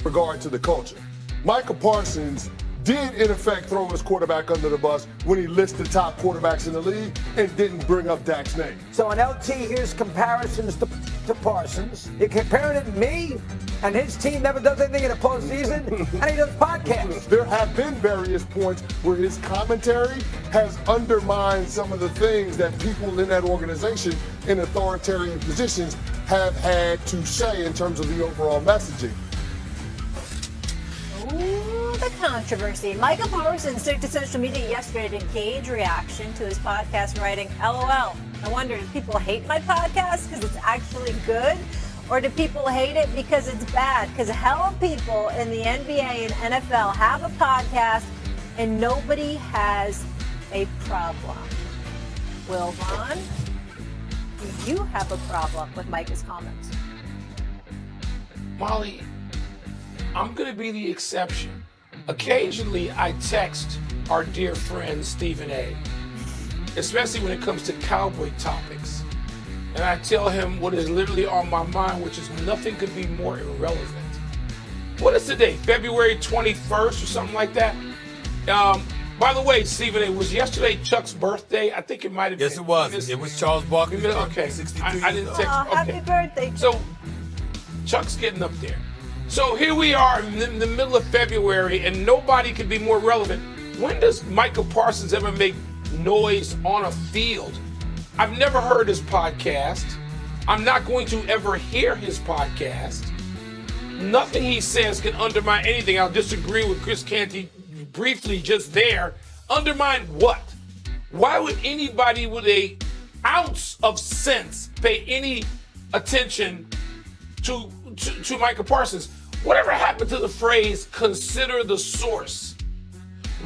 regard to the culture. Micah Parsons did, in effect, throw his quarterback under the bus when he listed top quarterbacks in the league and didn't bring up Dak's name. So on LT, here's comparisons to Parsons. You're comparing it to me, and his team never does anything in the postseason, and he does podcasts. There have been various points where his commentary has undermined some of the things that people in that organization in authoritarian positions have had to say in terms of the overall messaging. Ooh, the controversy. Michael Parsons took to social media yesterday to gauge reaction to his podcast, writing, LOL. I wonder, do people hate my podcast because it's actually good? Or do people hate it because it's bad? Because hell of people in the NBA and NFL have a podcast and nobody has a problem. Will Vaughn, do you have a problem with Micah's comments? Molly, I'm going to be the exception. Occasionally, I text our dear friend Stephen A., especially when it comes to cowboy topics. And I tell him what is literally on my mind, which is nothing could be more irrelevant. What is today? February 21st or something like that? By the way, Stephen A., was yesterday Chuck's birthday? I think it might have been. Yes, it was. It was Charles Barkley's birthday. Okay. 62 I didn't text. Oh, happy birthday. So, Chuck's getting up there. So here we are in the middle of February, and nobody could be more relevant. When does Michael Parsons ever make noise on a field? I've never heard his podcast. I'm not going to ever hear his podcast. Nothing he says can undermine anything. I'll disagree with Chris Canty briefly just there. Undermine what? Why would anybody with an ounce of sense pay any attention to Michael Parsons? Whatever happened to the phrase, consider the source?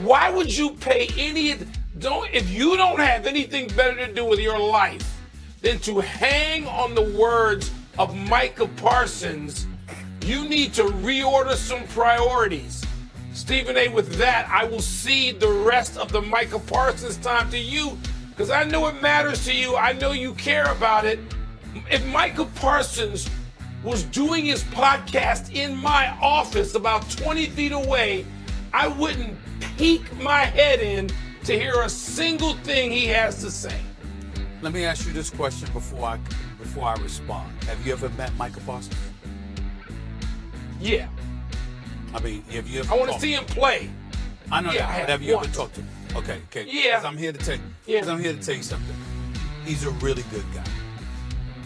Why would you pay if you don't have anything better to do with your life than to hang on the words of Micah Parsons, you need to reorder some priorities. Stephen A., with that, I will cede the rest of the Micah Parsons time to you, because I know it matters to you. I know you care about it. If Micah Parsons was doing his podcast in my office about 20 feet away, I wouldn't peek my head in to hear a single thing he has to say. Let me ask you this question before I respond. Have you ever met Michael Parsons? Yeah. I mean, have you ever I want to see him play. I know Yeah, that. I have Have you once. ever talked to him? Okay. Yeah. 'Cause I'm here to tell you. Yeah. 'Cause I'm here to tell you something. He's a really good guy.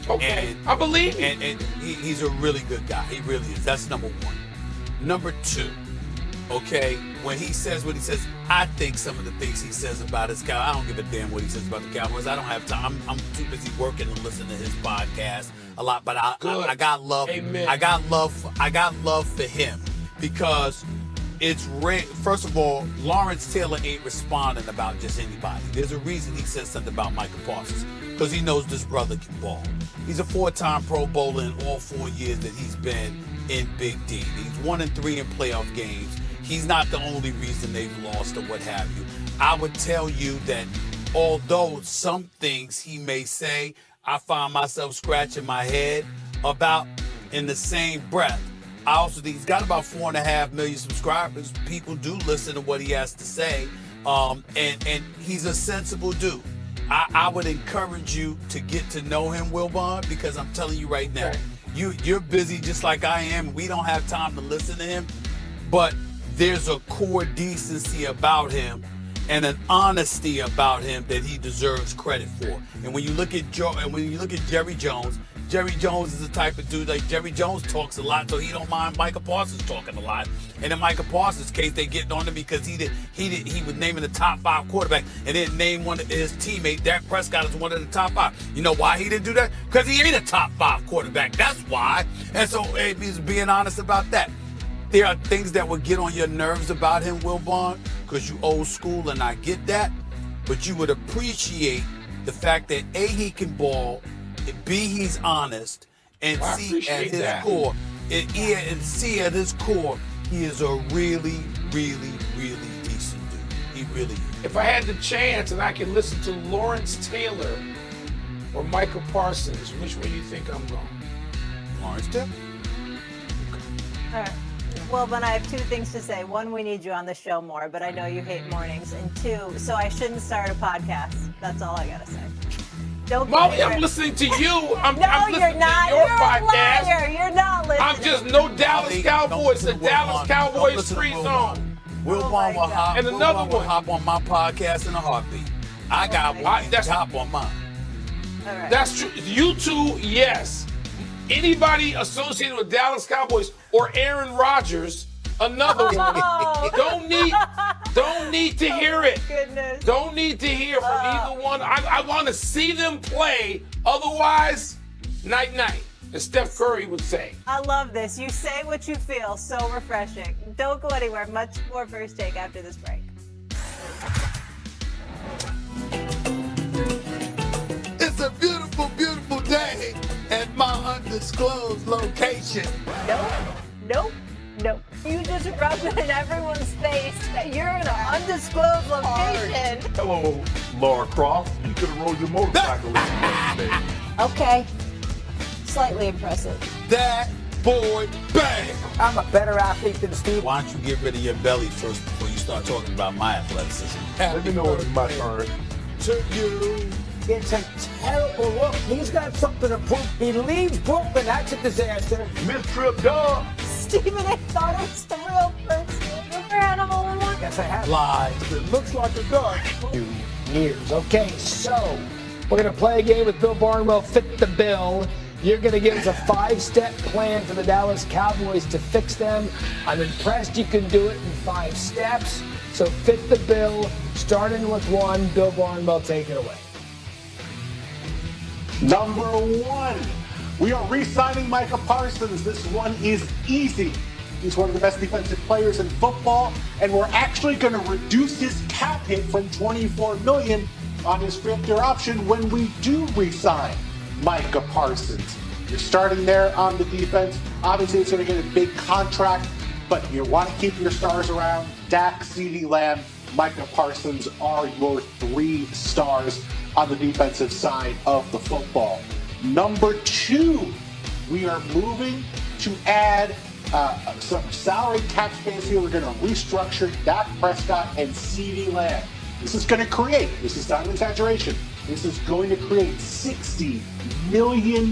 Okay. I believe you. And he's a really good guy. He really is. That's number one. Number two, okay, when he says what he says, I think some of the things he says about his Cowboys, I don't give a damn what he says about the Cowboys. I don't have time. I'm too busy working and listening to his podcast a lot. But I got love. Amen. I got love for him because it's rare. First of all, Lawrence Taylor ain't responding about just anybody. There's a reason he says something about Michael Parsons, because he knows this brother can ball. He's a 4-time Pro Bowler in all 4 years that he's been in Big D. He's 1-3 in playoff games. He's not the only reason they've lost or what have you. I would tell you that although some things he may say, I find myself scratching my head about in the same breath. I also think he's got about 4.5 million subscribers. People do listen to what he has to say. And he's a sensible dude. I would encourage you to get to know him, Wilbon, because I'm telling you right now, you're busy just like I am. We don't have time to listen to him, but there's a core decency about him and an honesty about him that he deserves credit for. And when you look at Jerry Jones is the type of dude, like Jerry Jones talks a lot, so he don't mind Michael Parsons talking a lot. And in Michael Parsons' case, they getting on him because he was naming the top 5 quarterback and didn't name one of his teammates. Dak Prescott is one of the top 5. You know why he didn't do that? Because he ain't a top 5 quarterback. That's why. And so he's being honest about that. There are things that would get on your nerves about him, Wilbon, because you old school, and I get that. But you would appreciate the fact that A, he can ball, B, he's honest, and C, at his core, C, at his core, he is a really, really, really decent dude. He really is. If I had the chance and I could listen to Lawrence Taylor or Michael Parsons, which way do you think I'm going? Lawrence Taylor. All right. Well, then I have two things to say. One, we need you on the show more, but I know you hate mornings. And two, so I shouldn't start a podcast. That's all I gotta say. Don't go Molly, anywhere. I'm listening to you. I'm No, listening you're not. to your You're podcast. a liar. You're not listening. I'm just no Dallas Molly, Cowboys. The don't listen to Dallas Will Vaughn. Cowboys Don't listen to free Will zone. Vaughn. Will Oh Vaughn my will God. hop. And Will another Vaughn will one. hop on my podcast in a heartbeat. I got my one. God. Hop on mine. All right. That's true. You two, yes. Anybody associated with Dallas Cowboys or Aaron Rodgers, another one. Oh. Don't need to hear it. Goodness. Don't need to hear from either one. I want to see them play. Otherwise, night night, as Steph Curry would say. I love this. You say what you feel. So refreshing. Don't go anywhere. Much more First Take after this break. It's a beautiful, beautiful day at my undisclosed location. Nope. You just rubbed it in everyone's face that you're in an undisclosed location. Hello, Laura Croft. You could have rode your motorcycle today. Okay. Slightly impressive. That boy bang. I'm a better athlete than Steve. Why don't you get rid of your belly first before you start talking about my athleticism? Let me know it's my turn. To you. It's a terrible look. He's got something to prove. He leaves Brooklyn. That's a disaster. Mistrip dog. Stephen, I thought it was the real person. Remember Animal in One? Yes, I have. Lies. It looks like a duck. 2 years. Okay, so we're going to play a game with Bill Barnwell, Fit the Bill. You're going to give us a 5-step plan for the Dallas Cowboys to fix them. I'm impressed you can do it in 5 steps. So fit the bill, starting with 1. Bill Barnwell, take it away. Number 1, we are re-signing Micah Parsons. This one is easy. He's one of the best defensive players in football, and we're actually going to reduce his cap hit from $24 million on his 5th-year option when we do re-sign Micah Parsons. You're starting there on the defense. Obviously, it's going to get a big contract, but you want to keep your stars around. Dak, CeeDee Lamb, Micah Parsons are your 3 stars on the defensive side of the football. Number 2, we are moving to add some salary cap space here. We're going to restructure Dak Prescott and CeeDee Lamb. This is going to create, this is not an exaggeration, this is going to create $60 million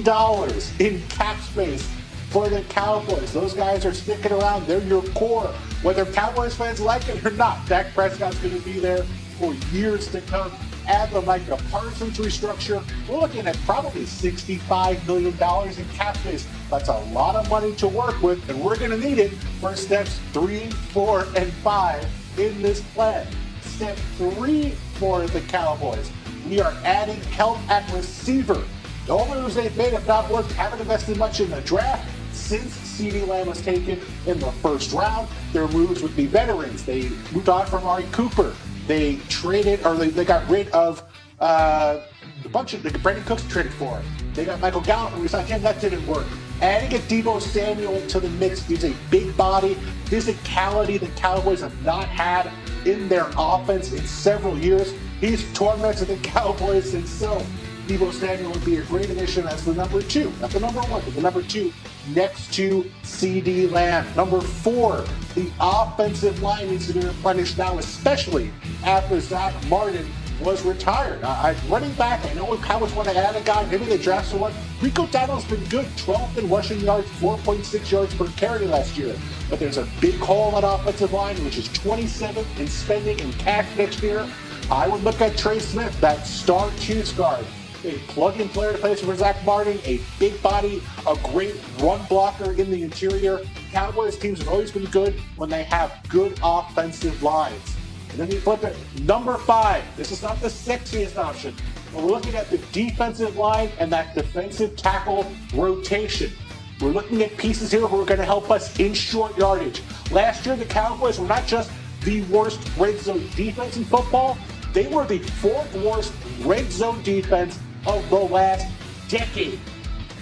in cap space for the Cowboys. Those guys are sticking around. They're your core. Whether Cowboys fans like it or not, Dak Prescott's going to be there for years to come. Add the Micah Parsons restructure, we're looking at probably $65 million in cap space. That's a lot of money to work with, and we're going to need it for steps 3, 4, and 5 in this plan. Step 3 for the Cowboys, we are adding help at receiver. The only moves they've made have not worked, haven't invested much in the draft. Since CeeDee Lamb was taken in the 1st round, their moves would be veterans. They moved on from Amari Cooper. They traded, or they got rid of a bunch of, Brandon Cooks traded for. They got Michael Gallup, we signed him, that didn't work. Adding a Deebo Samuel to the mix gives a big body, physicality the Cowboys have not had in their offense in several years. He's tormented the Cowboys himself. Deebo Samuel would be a great addition as the number 2. Not the number 1, but the number 2 next to CeeDee Lamb. Number 4, the offensive line needs to be replenished now, especially after Zach Martin was retired. Running back, I know Cowboys want to add a guy. Maybe they draft someone. Rico Dowdle's been good. 12th in rushing yards, 4.6 yards per carry last year. But there's a big hole on offensive line, which is 27th in spending and cash next year. I would look at Trey Smith, that star Chiefs guard. A plug-in player to play for Zach Martin, a big body, a great run blocker in the interior. Cowboys teams have always been good when they have good offensive lines. And then you flip it. Number 5, this is not the sexiest option, but we're looking at the defensive line and that defensive tackle rotation. We're looking at pieces here who are going to help us in short yardage. Last year, the Cowboys were not just the worst red zone defense in football, they were the 4th worst red zone defense of the last decade.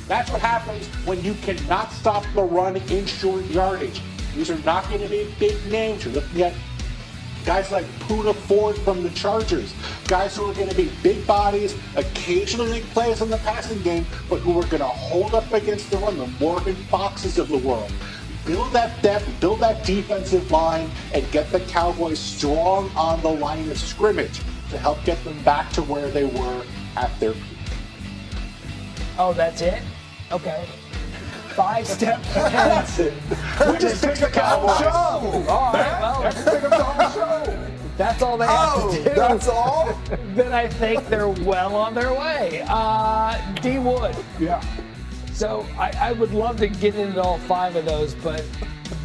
That's what happens when you cannot stop the run in short yardage. These are not going to be big names. You're looking at guys like Puna Ford from the Chargers, guys who are going to be big bodies, occasionally make plays in the passing game, but who are going to hold up against the run, the Morgan Foxes of the world. build that depth, build that defensive line, and get the Cowboys strong on the line of scrimmage to help get them back to where they were at their peak. Oh, that's it? Okay. 5-step plan. That's it. We just picked the Cowboys. All right, well, that's all they have to do. That's all? Then I think they're well on their way. D. Wood. Yeah. So I would love to get into all 5 of those, but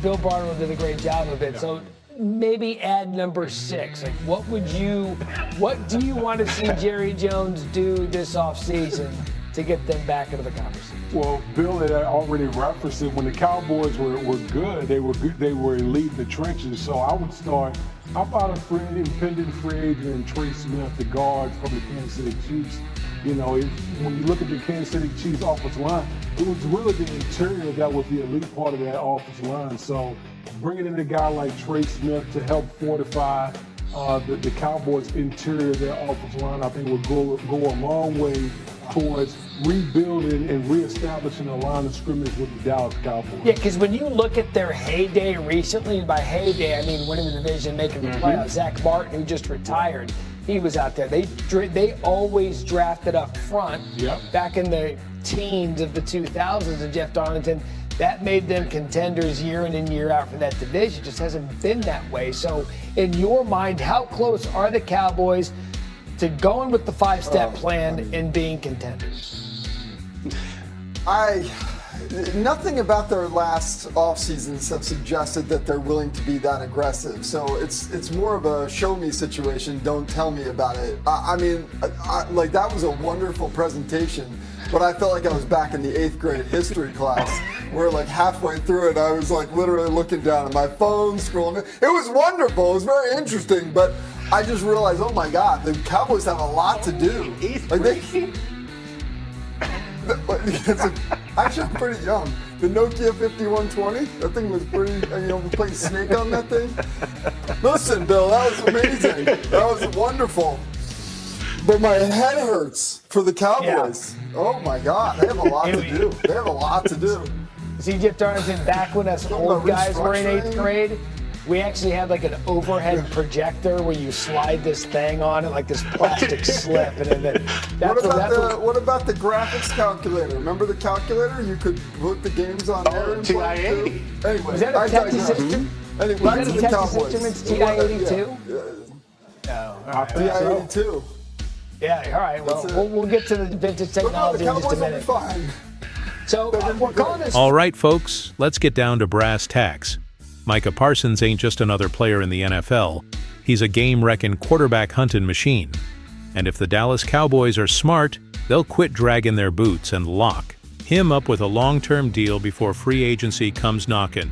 Bill Barnwell did a great job of it. So maybe add number 6. Like, what do you want to see Jerry Jones do this offseason to get them back into the conversation? Well, Bill had already referenced it. When the Cowboys were good, they were elite in the trenches. So I would start, how about a independent free agent, Trey Smith, the guard from the Kansas City Chiefs. You know, when you look at the Kansas City Chiefs offensive line, it was really the interior that was the elite part of that offensive line. So bringing in a guy like Trey Smith to help fortify the Cowboys' interior of their offensive line, I think would go a long way towards rebuilding and reestablishing a line of scrimmage with the Dallas Cowboys. Yeah, because when you look at their heyday recently, and by heyday I mean winning the division, making the playoffs, Zach Martin, who just retired, he was out there. They always drafted up front. Yep. Back in the teens of the 2000s of Jeff Darlington. That made them contenders year in and year out for that division. It just hasn't been that way. So in your mind, how close are the Cowboys to going with the 5-step plan and being contenders? Nothing about their last off seasons have suggested that they're willing to be that aggressive. So it's more of a show me situation. Don't tell me about it. I mean, that was a wonderful presentation, but I felt like I was back in the 8th grade history class where like halfway through it, I was like literally looking down at my phone, scrolling. It was wonderful. It was very interesting, but I just realized, oh my God, the Cowboys have a lot to do. Actually, I'm pretty young. The Nokia 5120, that thing was pretty, we played Snake on that thing. Listen, Bill, that was amazing. That was wonderful. But my head hurts for the Cowboys. Yeah. Oh my God, they have a lot to do. They have a lot to do. See, Jeff Darlington, back when us old guys were in 8th grade, we actually had like an overhead projector where you slide this thing on it, like this plastic slip. And then what about the graphics calculator? Remember the calculator? You could put the games on there. And TI-80. Anyway, was that a Texas system? Anyway, was that a Texas Instruments TI-82? TI-82. Yeah, all right. Well, we'll get to the vintage technology in just a minute. Fine. So we're calling this. All right, folks, let's get down to brass tacks. Micah Parsons ain't just another player in the NFL. He's a game-wrecking quarterback hunting machine. And if the Dallas Cowboys are smart, they'll quit dragging their boots and lock him up with a long-term deal before free agency comes knocking.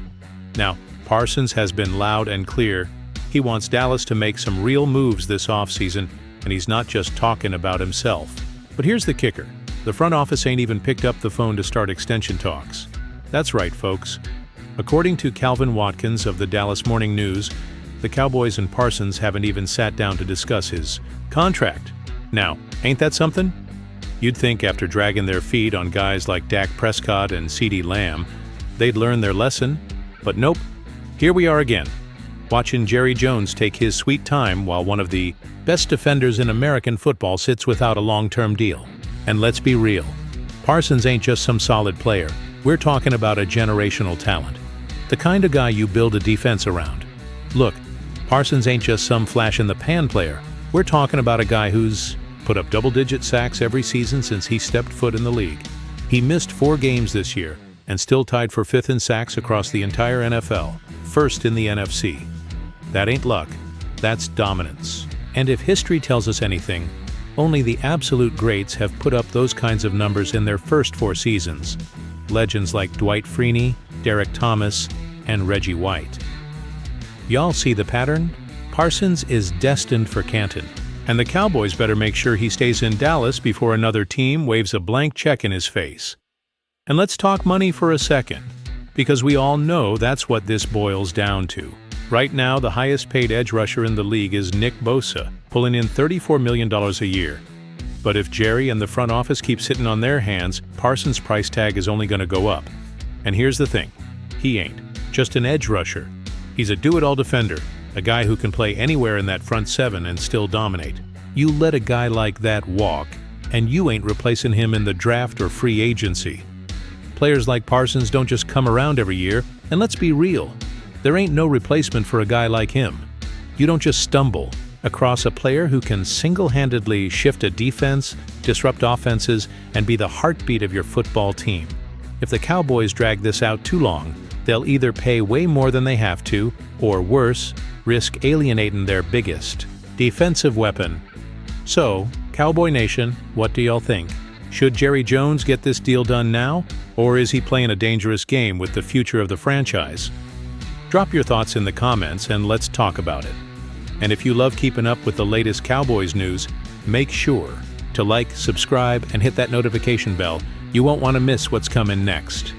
Now, Parsons has been loud and clear. He wants Dallas to make some real moves this offseason, and he's not just talking about himself. But here's the kicker. The front office ain't even picked up the phone to start extension talks. That's right, folks. According to Calvin Watkins of the Dallas Morning News, the Cowboys and Parsons haven't even sat down to discuss his contract. Now, ain't that something? You'd think after dragging their feet on guys like Dak Prescott and CeeDee Lamb, they'd learn their lesson, but nope. Here we are again, watching Jerry Jones take his sweet time while one of the best defenders in American football sits without a long-term deal. And let's be real, Parsons ain't just some solid player. We're talking about a generational talent. The kind of guy you build a defense around. Look, Parsons ain't just some flash-in-the-pan player. We're talking about a guy who's put up double-digit sacks every season since he stepped foot in the league. He missed 4 games this year and still tied for 5th in sacks across the entire NFL, 1st in the NFC. That ain't luck, that's dominance. And if history tells us anything, only the absolute greats have put up those kinds of numbers in their first 4 seasons. Legends like Dwight Freeney, Derek Thomas, and Reggie White. Y'all see the pattern? Parsons is destined for Canton, and the Cowboys better make sure he stays in Dallas before another team waves a blank check in his face. And let's talk money for a second, because we all know that's what this boils down to. Right now, the highest paid edge rusher in the league is Nick Bosa, pulling in $34 million a year. But if Jerry and the front office keep sitting on their hands, Parsons' price tag is only going to go up. And here's the thing, he ain't. just an edge rusher. He's a do-it-all defender, a guy who can play anywhere in that front seven and still dominate. You let a guy like that walk, and you ain't replacing him in the draft or free agency. Players like Parsons don't just come around every year, and let's be real, there ain't no replacement for a guy like him. You don't just stumble across a player who can single-handedly shift a defense, disrupt offenses, and be the heartbeat of your football team. If the Cowboys drag this out too long, they'll either pay way more than they have to, or worse, risk alienating their biggest defensive weapon. So, Cowboy Nation, what do y'all think? Should Jerry Jones get this deal done now, or is he playing a dangerous game with the future of the franchise? Drop your thoughts in the comments and let's talk about it. And if you love keeping up with the latest Cowboys news, make sure to like, subscribe, and hit that notification bell. You won't want to miss what's coming next.